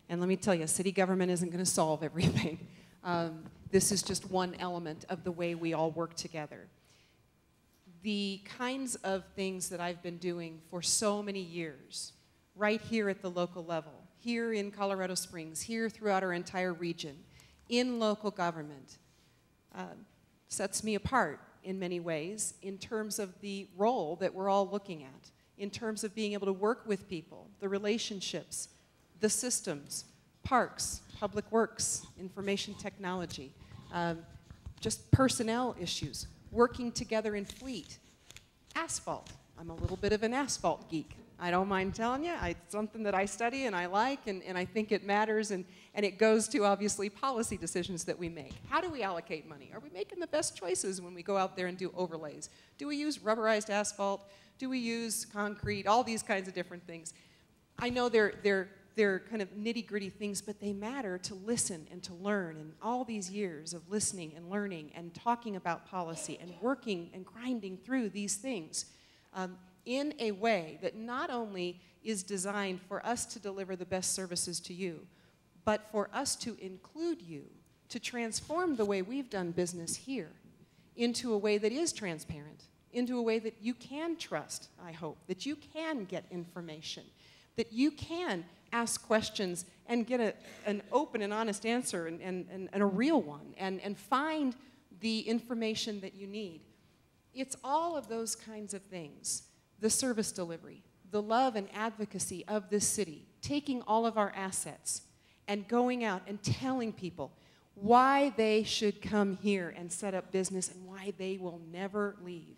And let me tell you, city government isn't going to solve everything. This is just one element of the way we all work together. The kinds of things that I've been doing for so many years, right here at the local level, here in Colorado Springs, here throughout our entire region, in local government, sets me apart in many ways in terms of the role that we're all looking at, in terms of being able to work with people, the relationships, the systems, parks, public works, information technology, just personnel issues, working together in fleet, asphalt. I'm a little bit of an asphalt geek. I don't mind telling you, it's something that I study and I like, and I think it matters, and it goes to, obviously, policy decisions that we make. How do we allocate money? Are we making the best choices when we go out there and do overlays? Do we use rubberized asphalt? Do we use concrete? All these kinds of different things. I know they're kind of nitty-gritty things, but they matter to listen and to learn. And all these years of listening and learning and talking about policy and working and grinding through these things in a way that not only is designed for us to deliver the best services to you, but for us to include you, to transform the way we've done business here into a way that is transparent, into a way that you can trust, I hope, that you can get information, that you can ask questions and get an open and honest answer and a real one, and find the information that you need. It's all of those kinds of things. The service delivery, the love and advocacy of this city, taking all of our assets and going out and telling people why they should come here and set up business and why they will never leave.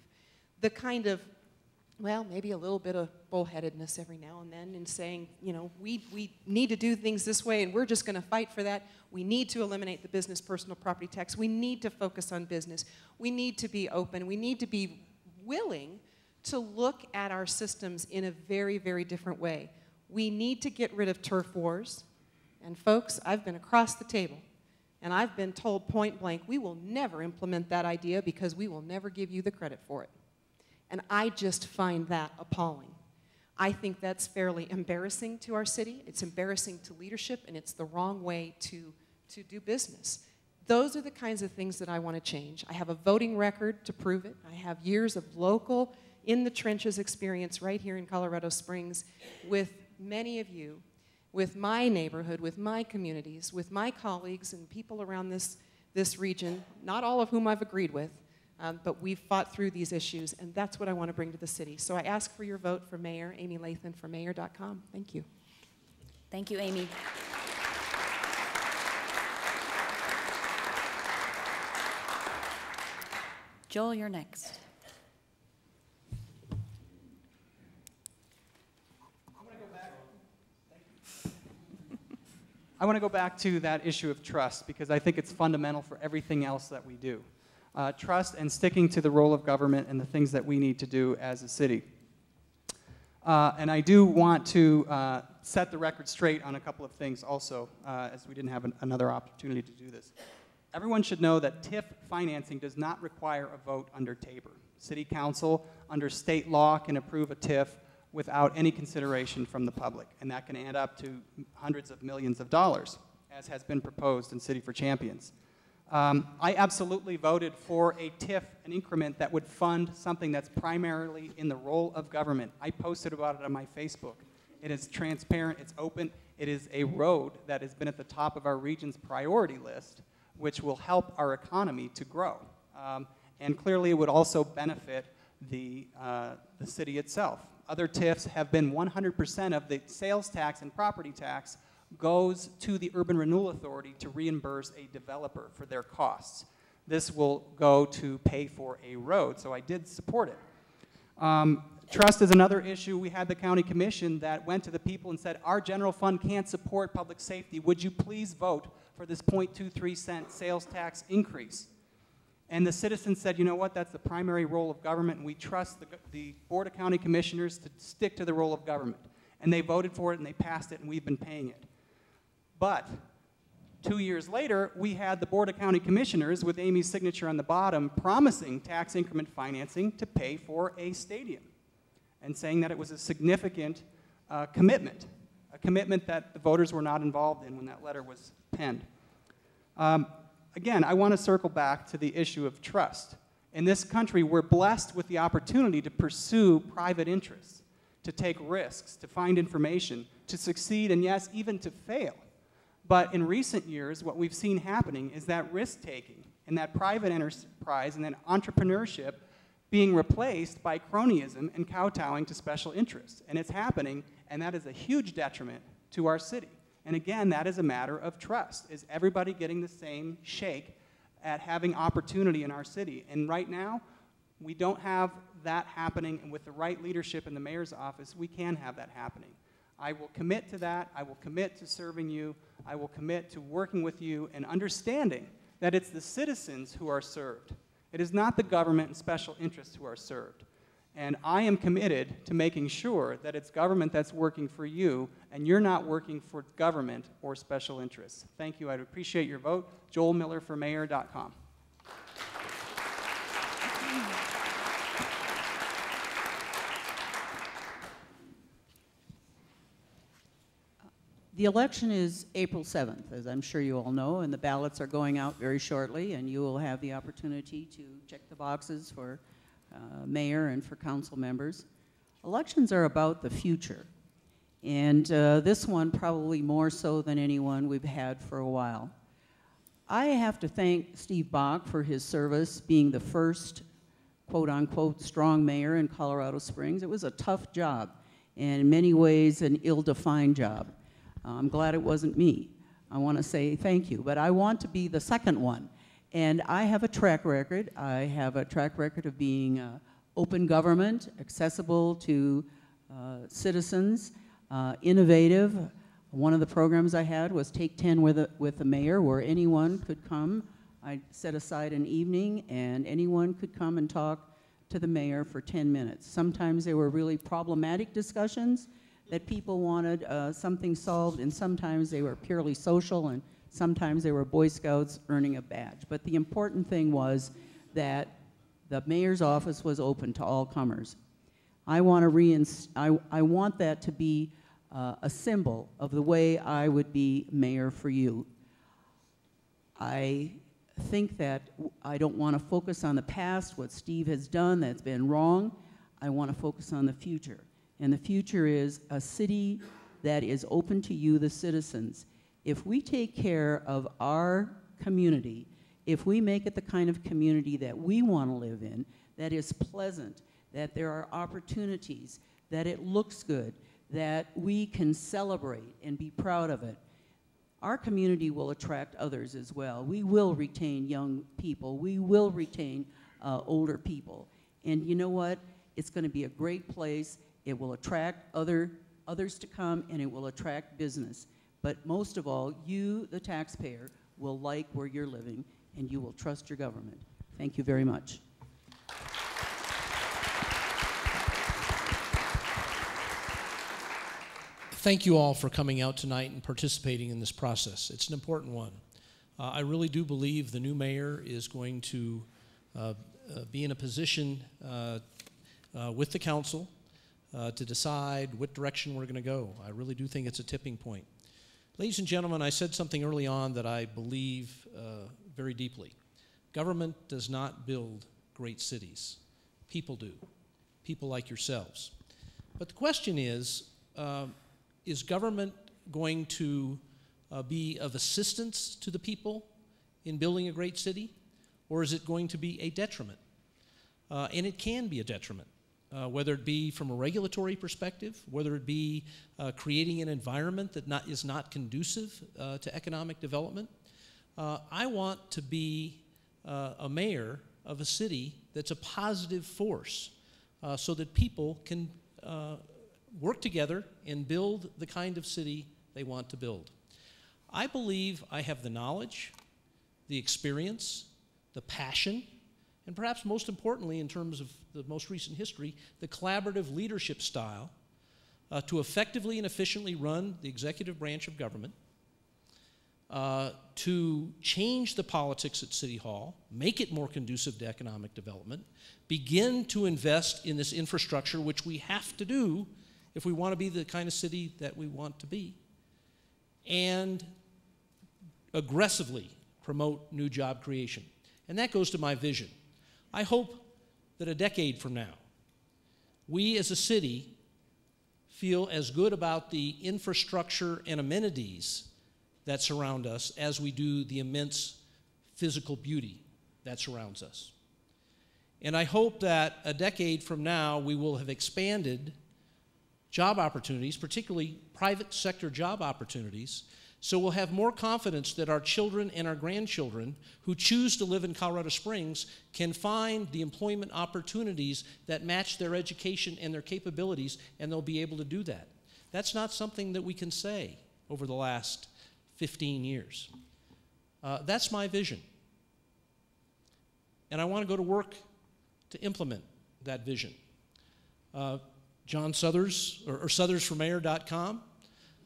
The kind of, well, maybe a little bit of bullheadedness every now and then in saying, you know, we need to do things this way and we're just going to fight for that. We need to eliminate the business personal property tax. We need to focus on business. We need to be open. We need to be willing to look at our systems in a very, very different way. We need to get rid of turf wars. And folks, I've been across the table and I've been told point blank, we will never implement that idea because we will never give you the credit for it. And I just find that appalling. I think that's fairly embarrassing to our city. It's embarrassing to leadership, and it's the wrong way to do business. Those are the kinds of things that I want to change. I have a voting record to prove it. I have years of local, in-the-trenches experience right here in Colorado Springs with many of you, with my neighborhood, with my communities, with my colleagues and people around this region, not all of whom I've agreed with, but we've fought through these issues, and that's what I want to bring to the city. So I ask for your vote for Mayor, Amy Lathan for mayor.com. Thank you. Thank you, Amy. Joel, you're next. I want to go back to that issue of trust because I think it's fundamental for everything else that we do. Trust and sticking to the role of government and the things that we need to do as a city. And I do want to set the record straight on a couple of things also, as we didn't have another opportunity to do this. Everyone should know that TIF financing does not require a vote under Tabor. City Council, under state law, can approve a TIF without any consideration from the public, and that can add up to hundreds of millions of dollars, as has been proposed in City for Champions. I absolutely voted for a TIF, an increment that would fund something that's primarily in the role of government. I posted about it on my Facebook. It is transparent, it's open, it is a road that has been at the top of our region's priority list, which will help our economy to grow. And clearly it would also benefit the city itself. Other TIFs have been 100% of the sales tax and property tax goes to the Urban Renewal Authority to reimburse a developer for their costs. This will go to pay for a road, so I did support it. Trust is another issue. We had the county commission that went to the people and said, our general fund can't support public safety. Would you please vote for this 0.23 cent sales tax increase? And the citizens said, you know what, that's the primary role of government, and we trust the Board of County Commissioners to stick to the role of government. And they voted for it, and they passed it, and we've been paying it. But 2 years later, we had the Board of County Commissioners, with Amy's signature on the bottom, promising tax increment financing to pay for a stadium, and saying that it was a significant commitment, a commitment that the voters were not involved in when that letter was penned. Again, I want to circle back to the issue of trust. In this country, we're blessed with the opportunity to pursue private interests, to take risks, to find information, to succeed, and yes, even to fail. But in recent years, what we've seen happening is that risk-taking and that private enterprise and that entrepreneurship being replaced by cronyism and kowtowing to special interests. And it's happening, and that is a huge detriment to our city. And again, that is a matter of trust. Is everybody getting the same shake at having opportunity in our city? And right now, we don't have that happening, and with the right leadership in the mayor's office, we can have that happening. I will commit to that. I will commit to serving you. I will commit to working with you and understanding that it's the citizens who are served. It is not the government and special interests who are served. And I am committed to making sure that it's government that's working for you, and you're not working for government or special interests. Thank you. I'd appreciate your vote. JoelMillerForMayor.com. The election is April 7th, as I'm sure you all know, and the ballots are going out very shortly, and you will have the opportunity to check the boxes for mayor and for council members. Elections are about the future, and this one probably more so than any one we've had for a while. I have to thank Steve Bach for his service being the first quote-unquote strong mayor in Colorado Springs. It was a tough job, and in many ways an ill-defined job. I'm glad it wasn't me. I want to say thank you, but I want to be the second one. And I have a track record. I have a track record of being open government, accessible to citizens, innovative. One of the programs I had was Take 10 with the mayor, where anyone could come. I set aside an evening, and anyone could come and talk to the mayor for 10 minutes. Sometimes they were really problematic discussions that people wanted something solved, and sometimes they were purely social, and sometimes they were Boy Scouts earning a badge. But the important thing was that the mayor's office was open to all comers. I want that to be a symbol of the way I would be mayor for you. I think that I don't want to focus on the past, what Steve has done that's been wrong. I want to focus on the future. And the future is a city that is open to you, the citizens. If we take care of our community, if we make it the kind of community that we want to live in, that is pleasant, that there are opportunities, that it looks good, that we can celebrate and be proud of it, our community will attract others as well. We will retain young people. We will retain older people. And you know what? It's going to be a great place. It will attract others to come, and it will attract business. But most of all, you, the taxpayer, will like where you're living, and you will trust your government. Thank you very much. Thank you all for coming out tonight and participating in this process. It's an important one. I really do believe the new mayor is going to be in a position with the council to decide what direction we're going to go. I really do think it's a tipping point. Ladies and gentlemen, I said something early on that I believe very deeply. Government does not build great cities. People do. People like yourselves. But the question is government going to be of assistance to the people in building a great city, or is it going to be a detriment? And it can be a detriment. Whether it be from a regulatory perspective, whether it be creating an environment that is not conducive to economic development. I want to be a mayor of a city that's a positive force so that people can work together and build the kind of city they want to build. I believe I have the knowledge, the experience, the passion, and perhaps most importantly in terms of the most recent history, the collaborative leadership style to effectively and efficiently run the executive branch of government, to change the politics at City Hall, make it more conducive to economic development, begin to invest in this infrastructure, which we have to do if we want to be the kind of city that we want to be, and aggressively promote new job creation. And that goes to my vision. I hope that a decade from now, we as a city feel as good about the infrastructure and amenities that surround us as we do the immense physical beauty that surrounds us. And I hope that a decade from now, we will have expanded job opportunities, particularly private sector job opportunities, so we'll have more confidence that our children and our grandchildren who choose to live in Colorado Springs can find the employment opportunities that match their education and their capabilities, and they'll be able to do that. That's not something that we can say over the last 15 years. That's my vision. And I want to go to work to implement that vision. John Suthers, or SuthersForMayor.com.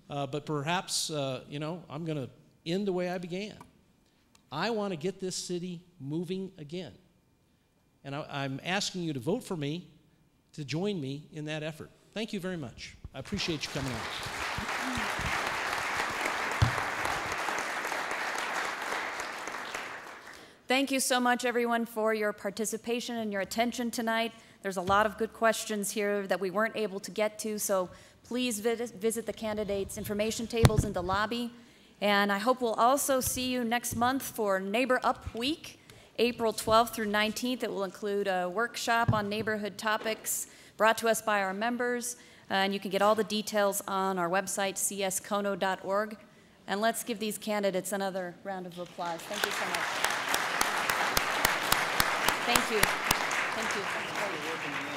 But perhaps, I'm going to end the way I began. I want to get this city moving again. And I'm asking you to vote for me, to join me in that effort. Thank you very much. I appreciate you coming out. Thank you so much, everyone, for your participation and your attention tonight. There's a lot of good questions here that we weren't able to get to, so please visit the candidates' information tables in the lobby. And I hope we'll also see you next month for Neighbor Up Week, April 12th through 19th. It will include a workshop on neighborhood topics brought to us by our members. And you can get all the details on our website, cscono.org. And let's give these candidates another round of applause. Thank you so much. Thank you. Thank you.